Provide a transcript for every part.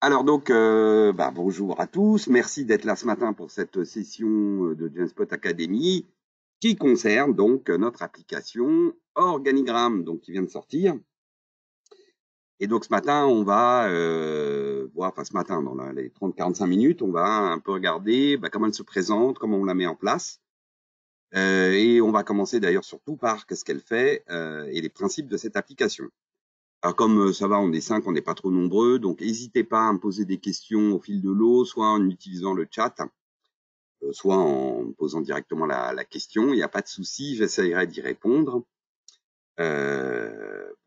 Alors donc, bonjour à tous. Merci d'être là ce matin pour cette session de Genspot Academy qui concerne donc notre application Organigramme, donc qui vient de sortir. Et donc ce matin, on va voir, enfin ce matin, dans les 30-45 minutes, on va un peu regarder comment elle se présente, comment on la met en place. Et on va commencer d'ailleurs surtout par qu'est-ce qu'elle fait et les principes de cette application. Alors comme ça va, on est 5, on n'est pas trop nombreux, donc n'hésitez pas à me poser des questions au fil de l'eau, soit en utilisant le chat, soit en me posant directement la question. Il n'y a pas de souci, j'essaierai d'y répondre.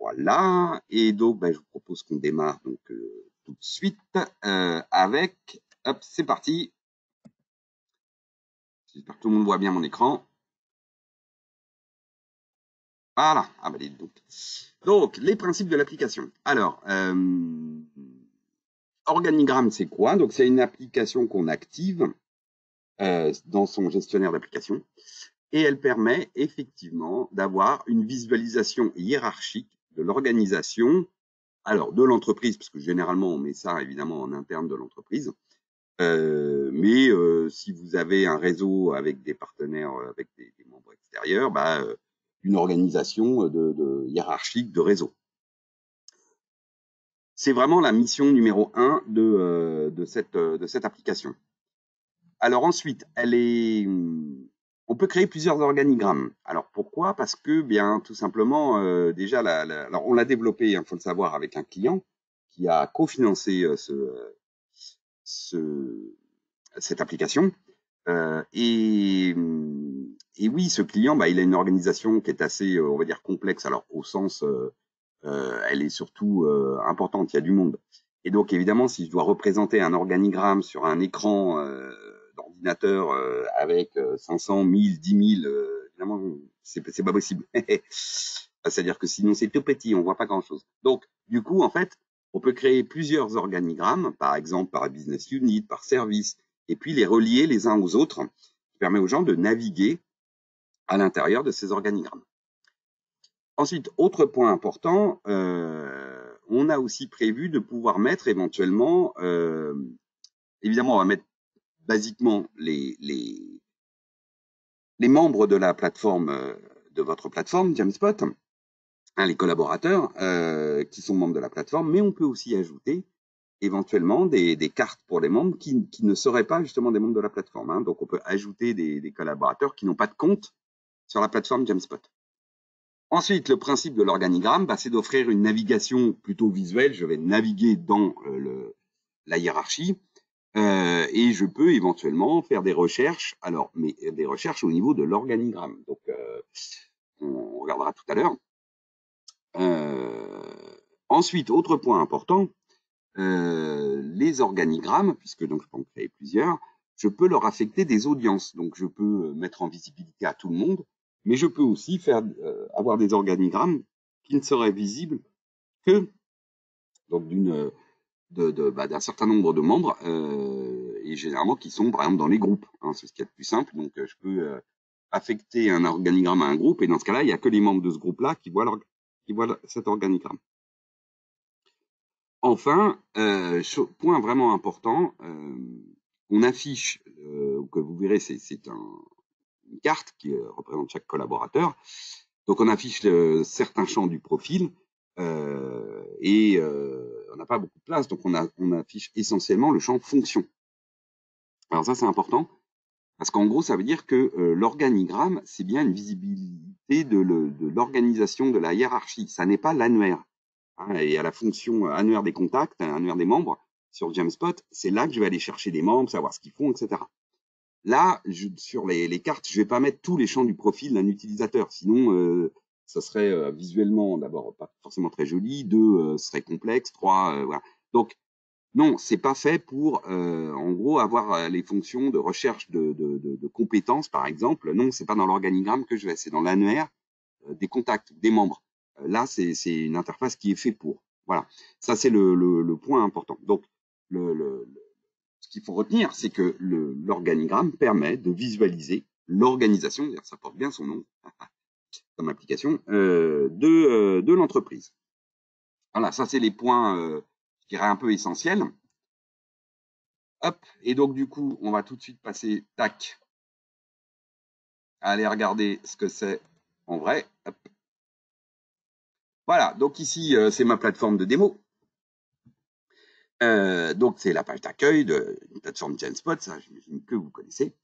Voilà. Et donc, je vous propose qu'on démarre donc tout de suite avec. Hop, c'est parti. J'espère que tout le monde voit bien mon écran. Voilà. Ah bah, donc, les principes de l'application. Alors, Organigramme, c'est quoi? Donc, c'est une application qu'on active dans son gestionnaire d'application et elle permet effectivement d'avoir une visualisation hiérarchique de l'organisation, alors de l'entreprise, parce que généralement on met ça évidemment en interne de l'entreprise, mais si vous avez un réseau avec des partenaires, avec des membres extérieurs, une organisation hiérarchique de réseau. C'est vraiment la mission numéro 1 de cette application. Alors ensuite, on peut créer plusieurs organigrammes. Alors pourquoi? Parce que bien tout simplement, déjà, alors on l'a développé, il faut le savoir, avec un client qui a cofinancé cette application. Et oui, ce client, il a une organisation qui est assez, on va dire, complexe. Alors au sens, elle est surtout importante. Il y a du monde. Et donc évidemment, si je dois représenter un organigramme sur un écran d'ordinateur avec 500, 1000, 10 000, évidemment, c'est pas possible. C'est-à-dire que sinon c'est tout petit, on voit pas grand-chose. Donc du coup, en fait, on peut créer plusieurs organigrammes, par exemple par business unit, par service, et puis les relier les uns aux autres, qui permet aux gens de naviguer à l'intérieur de ces organigrammes. Ensuite, autre point important, on a aussi prévu de pouvoir mettre éventuellement, évidemment, on va mettre basiquement les membres de la plateforme, de votre plateforme, Jamspot, les collaborateurs qui sont membres de la plateforme, mais on peut aussi ajouter éventuellement des cartes pour les membres qui ne seraient pas justement des membres de la plateforme. Donc, on peut ajouter des collaborateurs qui n'ont pas de compte sur la plateforme Jamspot. Ensuite, le principe de l'organigramme, c'est d'offrir une navigation plutôt visuelle. Je vais naviguer dans la hiérarchie et je peux éventuellement faire des recherches. Alors, mais des recherches au niveau de l'organigramme. Donc, on regardera tout à l'heure. Ensuite, autre point important, les organigrammes, puisque donc je peux en créer plusieurs, je peux leur affecter des audiences. Donc, je peux mettre en visibilité à tout le monde, mais je peux aussi faire avoir des organigrammes qui ne seraient visibles que donc d'un certain nombre de membres et généralement qui sont par exemple dans les groupes. C'est ce qu'il y a de plus simple. Donc, je peux affecter un organigramme à un groupe et dans ce cas-là, il n'y a que les membres de ce groupe-là qui voient cet organigramme. Enfin, point vraiment important, on affiche, que vous verrez, c'est une carte qui représente chaque collaborateur. Donc, on affiche certains champs du profil et on n'a pas beaucoup de place, donc on affiche essentiellement le champ fonction. Alors ça, c'est important parce qu'en gros, ça veut dire que l'organigramme, c'est bien une visibilité de l'organisation de la hiérarchie. Ça n'est pas l'annuaire. Et à la fonction annuaire des contacts, annuaire des membres, sur Jamspot, c'est là que je vais aller chercher des membres, savoir ce qu'ils font, etc. Là, sur les cartes, je vais pas mettre tous les champs du profil d'un utilisateur, sinon ça serait visuellement d'abord pas forcément très joli, 2 serait complexe, 3 voilà. Donc non, c'est pas fait pour en gros avoir les fonctions de recherche de compétences par exemple. Non, c'est pas dans l'organigramme que je vais, c'est dans l'annuaire des contacts, des membres. Là, c'est une interface qui est faite pour. Voilà, ça c'est le point important. Donc, ce qu'il faut retenir, c'est que l'organigramme permet de visualiser l'organisation, d'ailleurs ça porte bien son nom comme application, de l'entreprise. Voilà, ça c'est les points, je dirais, un peu essentiels. Hop, et donc du coup, on va tout de suite passer, tac, à aller regarder ce que c'est en vrai. Hop. Voilà, donc ici, c'est ma plateforme de démo. Donc c'est la page d'accueil de une plateforme Genspot, ça j'imagine que vous connaissez.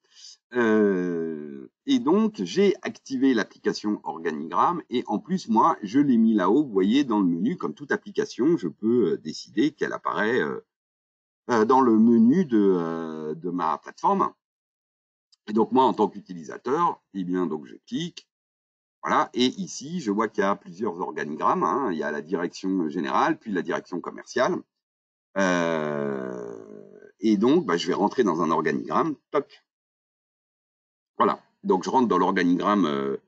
Et donc j'ai activé l'application Organigramme et en plus moi je l'ai mis là-haut, vous voyez dans le menu, comme toute application, je peux décider qu'elle apparaît dans le menu de ma plateforme. Et donc moi en tant qu'utilisateur, eh bien donc je clique, voilà, et ici je vois qu'il y a plusieurs organigrammes, hein. Il y a la direction générale, puis la direction commerciale. Et donc, bah, je vais rentrer dans un organigramme. Toc. Voilà. Donc, je rentre dans l'organigramme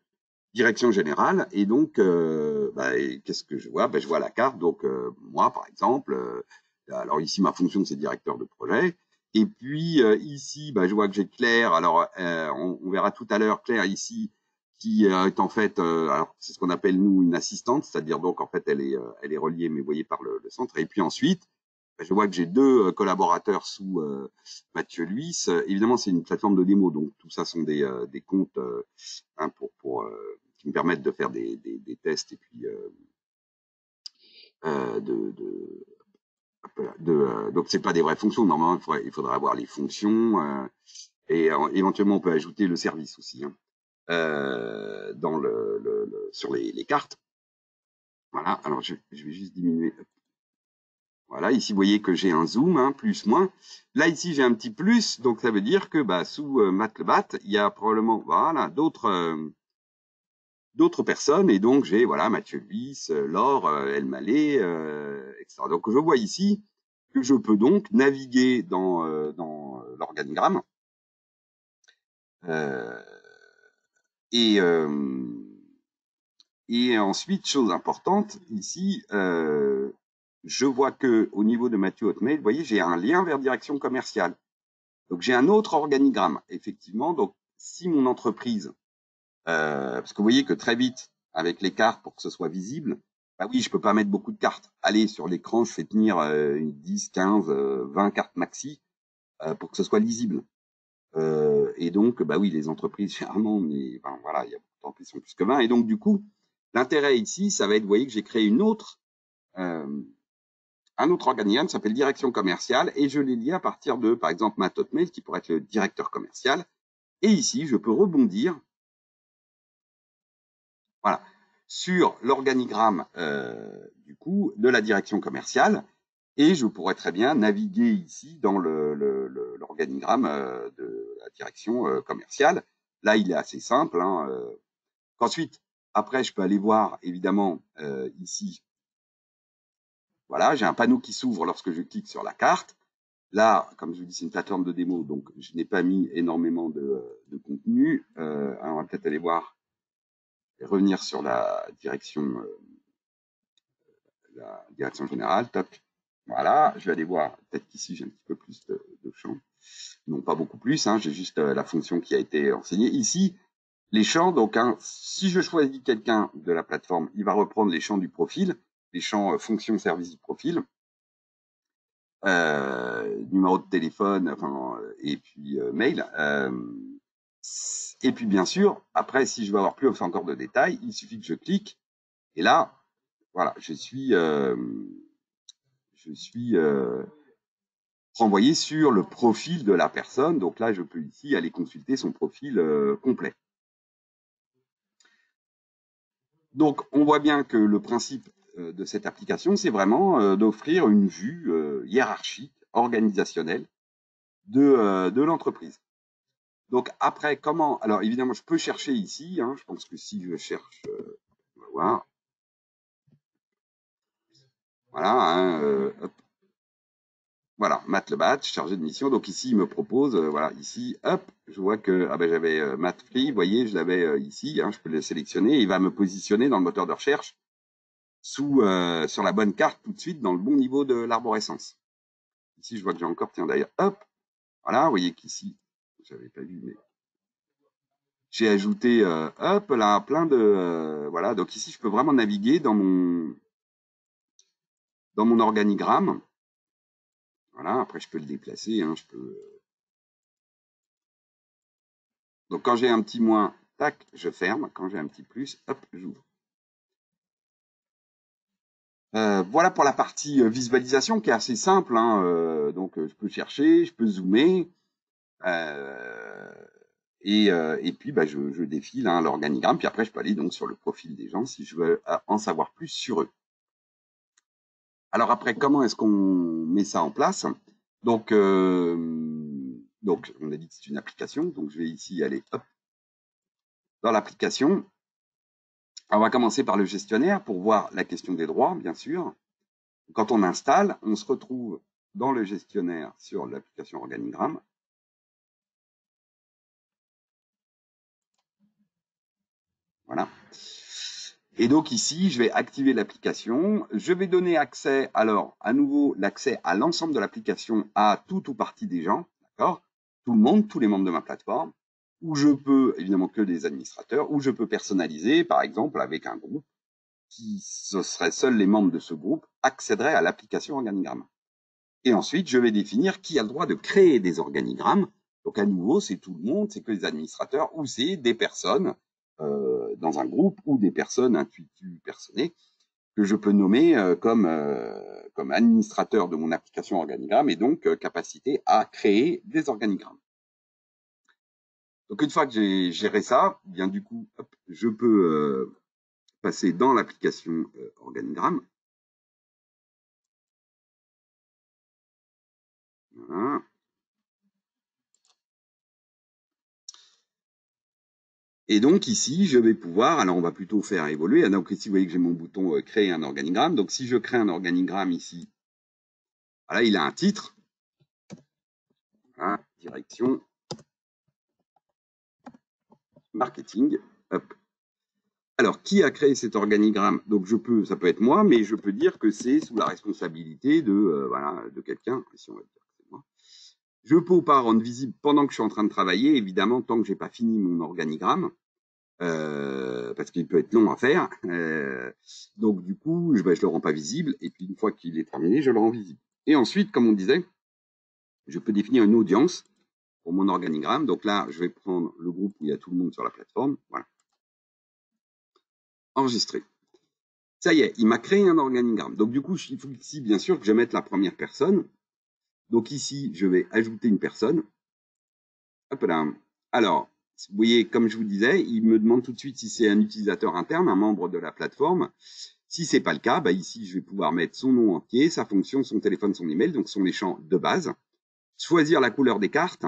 direction générale. Et donc, bah, qu'est-ce que je vois? Bah, je vois la carte. Donc, moi, par exemple, alors ici, ma fonction, c'est directeur de projet. Et puis, ici, bah, je vois que j'ai Claire. Alors, on verra tout à l'heure Claire ici, qui est en fait, alors c'est ce qu'on appelle, nous, une assistante. C'est-à-dire, donc, en fait, elle est reliée, mais vous voyez, par le centre. Et puis ensuite, je vois que j'ai deux collaborateurs sous Mathieu Luis. Évidemment, c'est une plateforme de démo, donc tout ça sont des comptes hein, qui me permettent de faire des tests et puis donc c'est pas des vraies fonctions. Normalement, il faudrait avoir les fonctions et éventuellement on peut ajouter le service aussi hein, dans sur les cartes. Voilà. Alors je vais juste diminuer. Voilà, ici, vous voyez que j'ai un zoom, hein, plus, moins. Là, ici, j'ai un petit plus, donc ça veut dire que bah, sous Matlebat, il y a probablement voilà, d'autres personnes, et donc j'ai voilà, Mathieu Luis, Laure, El Mallet, etc. Donc, je vois ici que je peux donc naviguer dans l'organigramme. Euh, et, et ensuite, chose importante, ici, je vois que au niveau de Mathieu Hotmail, vous voyez, j'ai un lien vers direction commerciale. Donc j'ai un autre organigramme, effectivement. Donc si mon entreprise, parce que vous voyez que très vite, avec les cartes, pour que ce soit visible, bah oui, je peux pas mettre beaucoup de cartes. Allez, sur l'écran, je fais tenir 10, 15, 20 cartes maxi pour que ce soit lisible. Et donc, bah oui, les entreprises, généralement, mais ben, voilà, il y a beaucoup qui sont plus que 20. Et donc, du coup, l'intérêt ici, ça va être, vous voyez que j'ai créé un autre organigramme qui s'appelle direction commerciale et je l'ai lié à partir de, par exemple, Matt Hotmail, qui pourrait être le directeur commercial. Et ici, je peux rebondir voilà, sur l'organigramme du coup de la direction commerciale et je pourrais très bien naviguer ici dans l'organigramme de la direction commerciale. Là, il est assez simple. Hein, Ensuite, après, je peux aller voir évidemment ici. Voilà, j'ai un panneau qui s'ouvre lorsque je clique sur la carte. Là, comme je vous dis, c'est une plateforme de démo, donc je n'ai pas mis énormément de contenu. Alors on va peut-être aller voir et revenir sur la direction générale. Top. Voilà, je vais aller voir. Peut-être qu'ici, j'ai un petit peu plus de champs. Non, pas beaucoup plus. Hein, j'ai juste la fonction qui a été enseignée. Ici, les champs. Donc, hein, si je choisis quelqu'un de la plateforme, il va reprendre les champs du profil, les champs fonction service du profil. Numéro de téléphone, enfin, et puis mail. Et puis bien sûr, après, si je veux avoir plus encore de détails, il suffit que je clique. Et là, voilà, je suis renvoyé sur le profil de la personne. Donc là, je peux ici aller consulter son profil complet. Donc, on voit bien que le principe de cette application, c'est vraiment d'offrir une vue hiérarchique, organisationnelle de l'entreprise. Donc après, comment? Alors évidemment, je peux chercher ici. Hein, je pense que si je cherche, on va voir. Voilà. Hein, hop. Voilà, Matt le batch, chargé de mission. Donc ici, il me propose, voilà, ici, hop, je vois que ah ben, j'avais Matt Free, vous voyez, je l'avais ici. Hein, je peux le sélectionner. Il va me positionner dans le moteur de recherche sur la bonne carte tout de suite, dans le bon niveau de l'arborescence. Ici, je vois que j'ai encore, tiens d'ailleurs, hop, voilà, vous voyez qu'ici, j'avais pas vu, mais j'ai ajouté, hop, là, plein de, voilà. Donc ici, je peux vraiment naviguer dans mon organigramme. Voilà, après je peux le déplacer, hein, je peux. Donc quand j'ai un petit moins, tac, je ferme. Quand j'ai un petit plus, hop, j'ouvre. Voilà pour la partie visualisation qui est assez simple, hein, donc je peux chercher, je peux zoomer, euh, et puis bah, je défile hein, l'organigramme, puis après je peux aller donc sur le profil des gens si je veux en savoir plus sur eux. Alors après, comment est-ce qu'on met ça en place? Donc, on a dit que c'est une application, donc je vais ici aller hop, dans l'application. On va commencer par le gestionnaire pour voir la question des droits, bien sûr. Quand on installe, on se retrouve dans le gestionnaire sur l'application Organigramme. Voilà. Et donc ici, je vais activer l'application. Je vais donner accès, alors à nouveau, l'accès à l'ensemble de l'application à tout ou partie des gens, d'accord? Tout le monde, tous les membres de ma plateforme, où je peux, évidemment que des administrateurs, où je peux personnaliser, par exemple, avec un groupe, qui ce serait seuls les membres de ce groupe accéderaient à l'application Organigramme. Et ensuite, je vais définir qui a le droit de créer des organigrammes. Donc à nouveau, c'est tout le monde, c'est que les administrateurs ou c'est des personnes dans un groupe ou des personnes intuitives personnées que je peux nommer comme administrateur de mon application organigramme et donc capacité à créer des organigrammes. Donc une fois que j'ai géré ça, bien du coup, hop, je peux passer dans l'application organigramme. Voilà. Et donc ici, je vais pouvoir, alors on va plutôt faire évoluer. Donc ici, vous voyez que j'ai mon bouton créer un organigramme. Donc si je crée un organigramme ici, voilà, il a un titre. Voilà, direction, marketing. Hop. Alors, qui a créé cet organigramme? Donc ça peut être moi, mais je peux dire que c'est sous la responsabilité de quelqu'un. Si on va dire que c'est moi. Je peux pas rendre visible pendant que je suis en train de travailler, évidemment, tant que j'ai pas fini mon organigramme. Parce qu'il peut être long à faire. Donc du coup, je le rends pas visible, et puis une fois qu'il est terminé, je le rends visible. Et ensuite, comme on disait, je peux définir une audience pour mon organigramme. Donc là, je vais prendre le groupe où il y a tout le monde sur la plateforme. Voilà. Enregistrer. Ça y est, il m'a créé un organigramme. Donc du coup, il faut ici, bien sûr, que je mette la première personne. Donc ici, je vais ajouter une personne. Hop là. Alors, vous voyez, comme je vous disais, il me demande tout de suite si c'est un utilisateur interne, un membre de la plateforme. Si c'est pas le cas, bah ici, je vais pouvoir mettre son nom entier, sa fonction, son téléphone, son email, donc ce sont les champs de base. Choisir la couleur des cartes.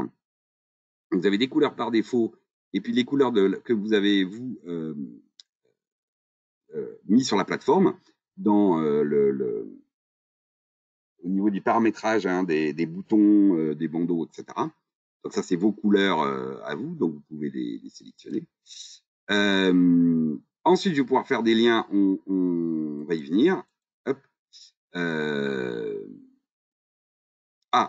Vous avez des couleurs par défaut, et puis les couleurs que vous avez, vous, mis sur la plateforme, dans au niveau du paramétrage hein, des boutons, des bandeaux, etc. Donc ça, c'est vos couleurs à vous, donc vous pouvez les sélectionner. Ensuite, je vais pouvoir faire des liens, on va y venir. Hop.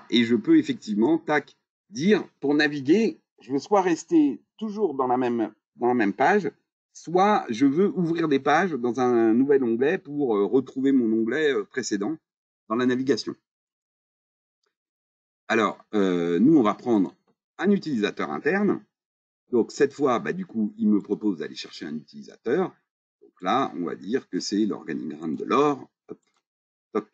Et je peux effectivement, tac, dire, pour naviguer, je veux soit rester toujours dans la même page, soit je veux ouvrir des pages dans un nouvel onglet pour retrouver mon onglet précédent dans la navigation. Alors, nous, on va prendre un utilisateur interne. Donc, cette fois, bah, du coup, il me propose d'aller chercher un utilisateur. Donc là, on va dire que c'est l'organigramme de l'or. Toc.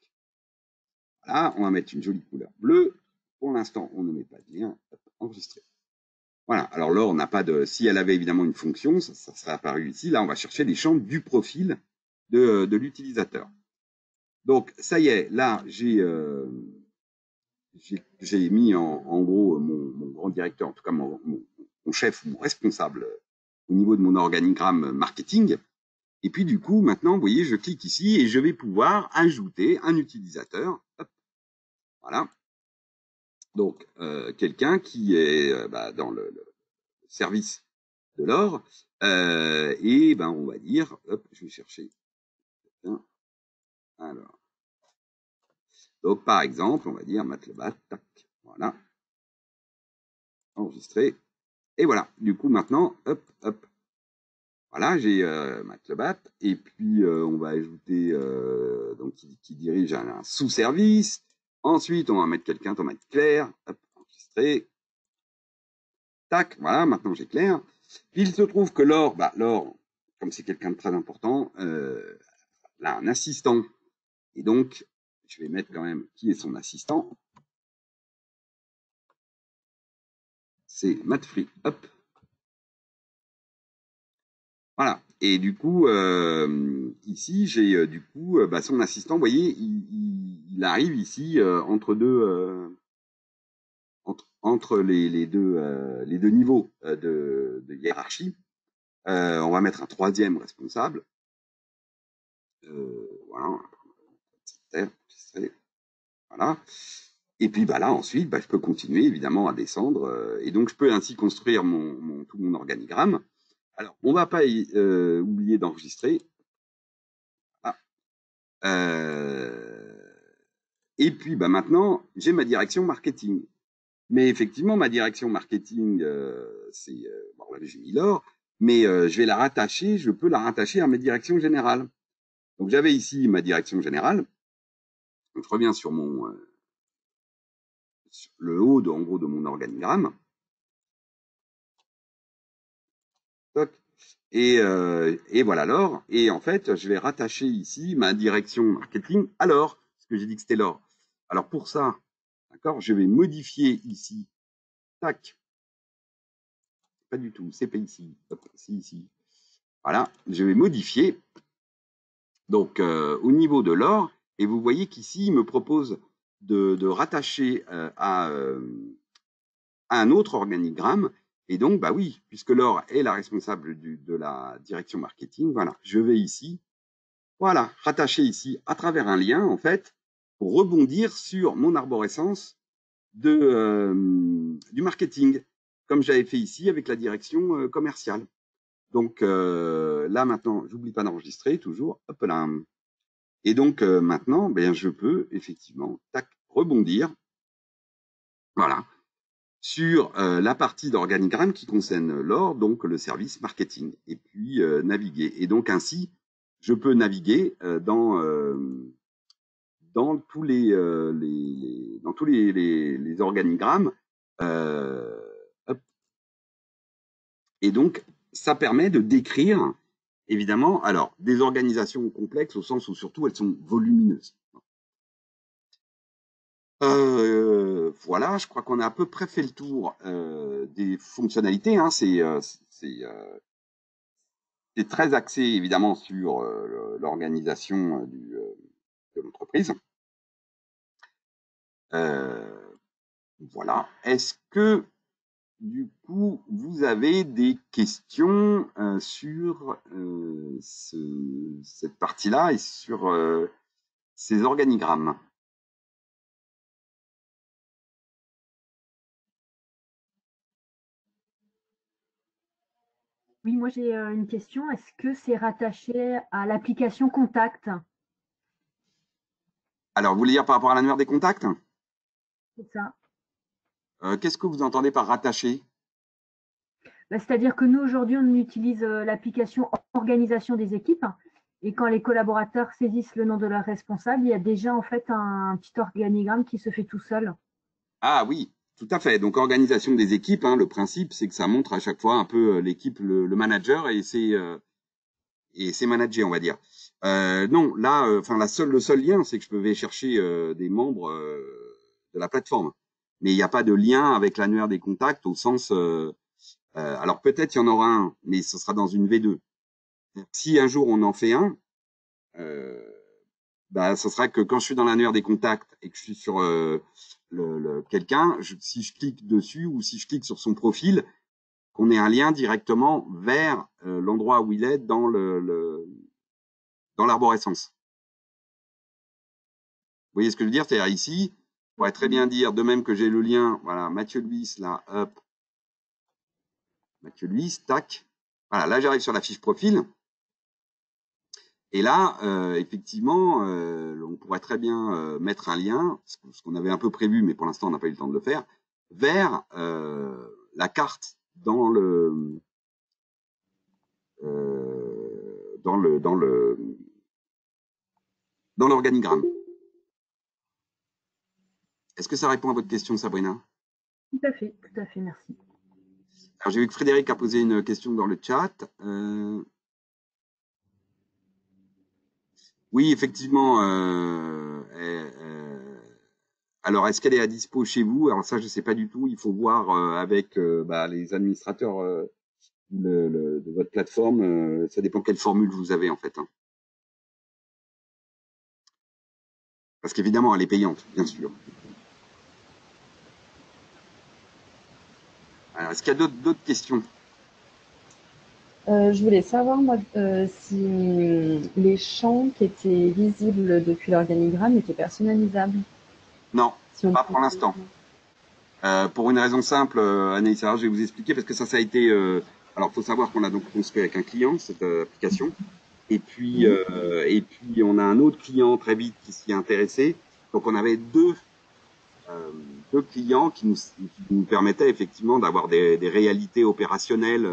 Voilà, on va mettre une jolie couleur bleue. Pour l'instant, on ne met pas de lien. Hop, enregistrer. Voilà. Alors l'or n'a pas de. Si elle avait évidemment une fonction, ça serait apparu ici. Là, on va chercher les champs du profil de l'utilisateur. Donc, ça y est, là, j'ai mis en gros mon grand directeur, en tout cas mon chef, mon responsable au niveau de mon organigramme marketing. Et puis du coup, maintenant, vous voyez, je clique ici et je vais pouvoir ajouter un utilisateur. Hop, voilà. Donc, quelqu'un qui est dans le service de l'or. Et ben, on va dire, hop, je vais chercher. Alors, donc par exemple, on va dire Matlebat, tac, voilà, enregistré. Et voilà, du coup maintenant, hop, hop, voilà, j'ai Matlebat, et puis on va ajouter donc qui dirige un sous-service. Ensuite, on va mettre quelqu'un, on va mettre Claire, hop, enregistrer. Tac, voilà, maintenant j'ai Claire. Il se trouve que Laure, Laure, comme c'est quelqu'un de très important, elle a un assistant. Et donc, je vais mettre quand même qui est son assistant. C'est Matt hop. Voilà. Et du coup, ici, j'ai du coup son assistant, vous voyez, il arrive ici entre les deux niveaux de hiérarchie. On va mettre un troisième responsable. Voilà. Voilà. Et puis là, ensuite, je peux continuer évidemment à descendre. Et donc, je peux ainsi construire tout mon organigramme. Alors, on ne va pas oublier d'enregistrer. Ah. Et puis, maintenant, j'ai ma direction marketing. Mais effectivement, ma direction marketing, c'est bon, là, j'ai mis l'or, mais je vais la rattacher. Je peux la rattacher à ma direction générale. Donc, j'avais ici ma direction générale. Donc, je reviens sur sur le haut, en gros, de mon organigramme. Toc. Et voilà l'or. Et en fait, je vais rattacher ici ma direction marketing à l'or, parce que j'ai dit que c'était l'or. Alors pour ça, d'accord, je vais modifier ici. Tac. Pas du tout, c'est pas ici. C'est ici. Voilà, je vais modifier. Donc au niveau de l'or, et vous voyez qu'ici, il me propose de rattacher à un autre organigramme. Et donc, oui, puisque Laure est la responsable de la direction marketing, voilà, je vais ici, voilà, rattacher ici à travers un lien, en fait, pour rebondir sur mon arborescence du marketing, comme j'avais fait ici avec la direction commerciale. Donc là, maintenant, j'oublie pas d'enregistrer, toujours, hop là. Et donc maintenant, je peux effectivement, tac, rebondir, voilà, sur la partie d'organigramme qui concerne l'or, donc le service marketing, et puis naviguer. Et donc ainsi, je peux naviguer dans tous les organigrammes. Hop. Et donc, ça permet de décrire, évidemment, alors des organisations complexes au sens où surtout elles sont volumineuses. Voilà, je crois qu'on a à peu près fait le tour des fonctionnalités. Hein. C'est très axé évidemment sur l'organisation de l'entreprise. Voilà. Est-ce que du coup vous avez des questions sur cette partie-là et sur ces organigrammes? Oui, moi j'ai une question. Est-ce que c'est rattaché à l'application Contact? Alors, vous voulez dire par rapport à l'annuaire des contacts? C'est ça. Qu'est-ce que vous entendez par rattacher? C'est-à-dire que nous, aujourd'hui, on utilise l'application organisation des équipes. Et quand les collaborateurs saisissent le nom de leur responsable, il y a déjà en fait un petit organigramme qui se fait tout seul. Ah oui, tout à fait. Donc, organisation des équipes, hein, le principe, c'est que ça montre à chaque fois un peu l'équipe, le manager et ses managers, on va dire. Non, là, le seul lien, c'est que je peux chercher des membres de la plateforme. Mais il n'y a pas de lien avec l'annuaire des contacts au sens. Alors peut-être il y en aura un, mais ce sera dans une V2. Si un jour on en fait un, euh, ce sera que quand je suis dans l'annuaire des contacts et que je suis sur quelqu'un, si je clique dessus ou si je clique sur son profil, qu'on ait un lien directement vers l'endroit où il est dans l'arborescence. Vous voyez ce que je veux dire? C'est-à-dire ici, on pourrait très bien dire, de même que j'ai le lien, voilà, Mathieu Luis, là, hop, Mathieu Luis, tac. Voilà, là j'arrive sur la fiche profil. Et là, effectivement, on pourrait très bien mettre un lien, ce qu'on avait un peu prévu, mais pour l'instant on n'a pas eu le temps de le faire, vers la carte dans l'organigramme. Est-ce que ça répond à votre question, Sabrina? Tout à fait, merci. Alors, j'ai vu que Frédéric a posé une question dans le chat. Oui, effectivement. Alors, est-ce qu'elle est à dispo chez vous? Alors ça, je ne sais pas du tout. Il faut voir avec les administrateurs de votre plateforme. Ça dépend quelle formule vous avez en fait, hein. Parce qu'évidemment, elle est payante, bien sûr. Alors, est-ce qu'il y a d'autres questions? Je voulais savoir, moi, si les champs qui étaient visibles depuis l'organigramme étaient personnalisables. Non, Si on pas pour l'instant. Pour une raison simple, Anaïs, alors je vais vous expliquer parce que ça a été. Alors, faut savoir qu'on a donc construit avec un client cette application, et puis on a un autre client très vite qui s'y est intéressé. Donc, on avait deux clients qui nous permettaient effectivement d'avoir des réalités opérationnelles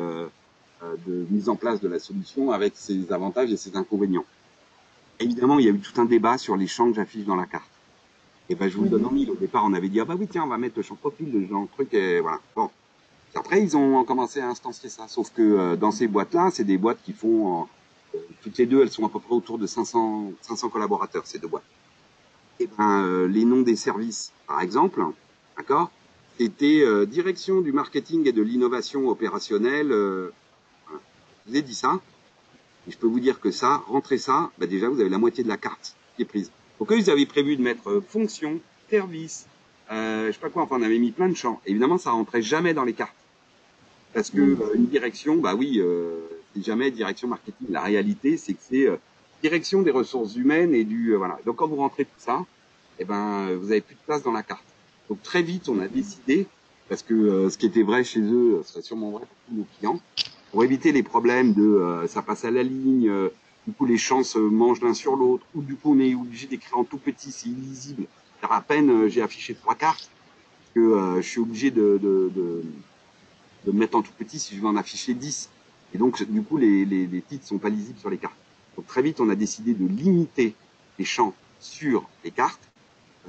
de mise en place de la solution avec ses avantages et ses inconvénients. Évidemment, il y a eu tout un débat sur les champs que j'affiche dans la carte. Et ben, je vous le donne en mille. Au départ, on avait dit, ah bah oui, tiens, on va mettre le champ profil, le genre truc, et voilà. Bon. Puis après, ils ont commencé à instancier ça. Sauf que dans ces boîtes-là, c'est des boîtes qui font, toutes les deux, elles sont à peu près autour de 500 collaborateurs, ces deux boîtes. Et ben, les noms des services, par exemple, d'accord, c'était direction du marketing et de l'innovation opérationnelle. Voilà. Je vous ai dit ça. Et je peux vous dire que ça, rentrer ça, bah déjà, vous avez la moitié de la carte qui est prise. Donc eux, ils avaient prévu de mettre fonction, service, je sais pas quoi, enfin, on avait mis plein de champs. Évidemment, ça rentrait jamais dans les cartes. Parce que une direction, bah oui, c'est jamais direction marketing. La réalité, c'est que c'est direction des ressources humaines et du voilà. Donc quand vous rentrez tout ça, eh ben vous avez plus de place dans la carte. Donc très vite, on a décidé, parce que ce qui était vrai chez eux serait sûrement vrai pour tous nos clients, pour éviter les problèmes de ça passe à la ligne, du coup les champs se mangent l'un sur l'autre, ou du coup on est obligé d'écrire en tout petit, c'est illisible. Car à peine j'ai affiché 3 cartes que je suis obligé de mettre en tout petit si je veux en afficher 10. Et donc, du coup, les titres sont pas lisibles sur les cartes. Donc, très vite, on a décidé de limiter les champs sur les cartes,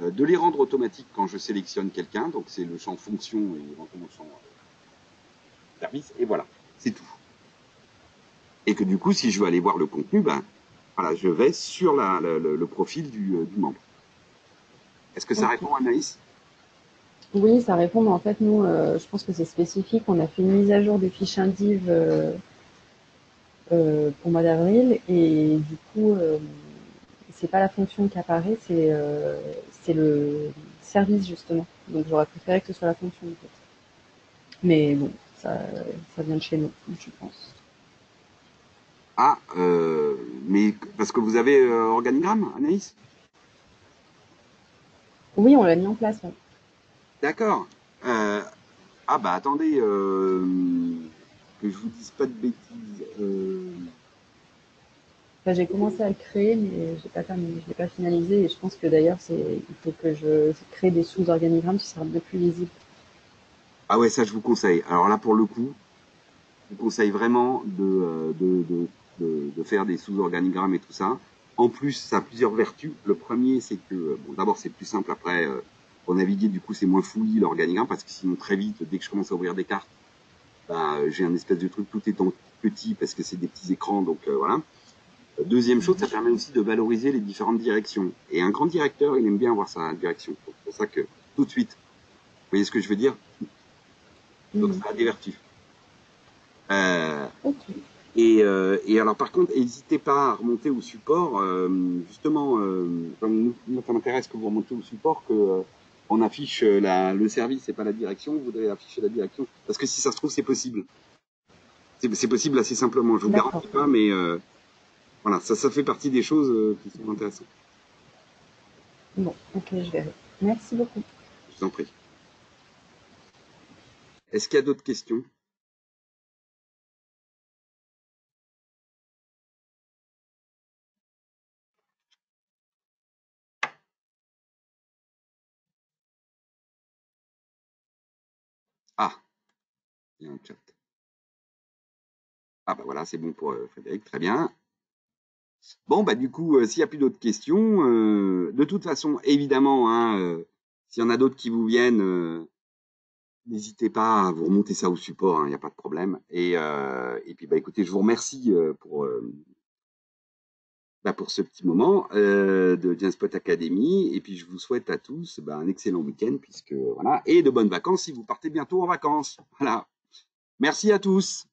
de les rendre automatiques quand je sélectionne quelqu'un. Donc, c'est le champ fonction et éventuellement le champ service. Et voilà, c'est tout. Et que du coup, si je veux aller voir le contenu, ben, voilà, je vais sur le profil du membre. Est-ce que ça répond, Anaïs? Oui, ça répond, mais en fait, nous, je pense que c'est spécifique. On a fait une mise à jour des fiches Indiv pour le mois d'avril, et du coup, c'est pas la fonction qui apparaît, c'est le service, justement. Donc, j'aurais préféré que ce soit la fonction, en fait. Mais bon, ça vient de chez nous, je pense. Ah, mais parce que vous avez organigramme, Anaïs? Oui, on l'a mis en place, ouais. D'accord. Ah bah attendez, que je vous dise pas de bêtises. Enfin, j'ai commencé à le créer, mais j'ai pas terminé, je l'ai pas finalisé, et je pense que d'ailleurs, il faut que je crée des sous-organigrammes qui seront de plus lisibles. Ah ouais, ça je vous conseille. Alors là pour le coup, je vous conseille vraiment de faire des sous-organigrammes et tout ça. En plus, ça a plusieurs vertus. Le premier, c'est que bon, d'abord c'est plus simple après pour naviguer. Du coup, c'est moins fouillis l'organigramme parce que sinon très vite, dès que je commence à ouvrir des cartes, bah, j'ai un espèce de truc tout étant petit parce que c'est des petits écrans. Donc voilà. Deuxième chose, ça permet aussi de valoriser les différentes directions. Et un grand directeur, il aime bien avoir sa direction. C'est pour ça que tout de suite, vous voyez ce que je veux dire? Donc ça a des vertus. Ok. Et alors par contre, n'hésitez pas à remonter au support. Justement, comme nous, ça m'intéresse que vous remontez au support, que on affiche le service et pas la direction. Vous devez afficher la direction. Parce que si ça se trouve, c'est possible. C'est possible assez simplement. Je vous D'accord. garantis pas, mais voilà, ça fait partie des choses qui sont intéressantes. Bon, ok, je verrai. Merci beaucoup. Je vous en prie. Est-ce qu'il y a d'autres questions? Ah, il y a un chat. Ah bah voilà, c'est bon pour Frédéric, très bien. Bon, bah du coup, s'il n'y a plus d'autres questions, de toute façon, évidemment, hein, S'il y en a d'autres qui vous viennent, n'hésitez pas à vous remonter ça au support, il n'y a pas de problème. Et puis, écoutez, je vous remercie pour ce petit moment de Genspot Academy. Et puis, je vous souhaite à tous un excellent week-end, puisque voilà, et de bonnes vacances si vous partez bientôt en vacances. Voilà. Merci à tous.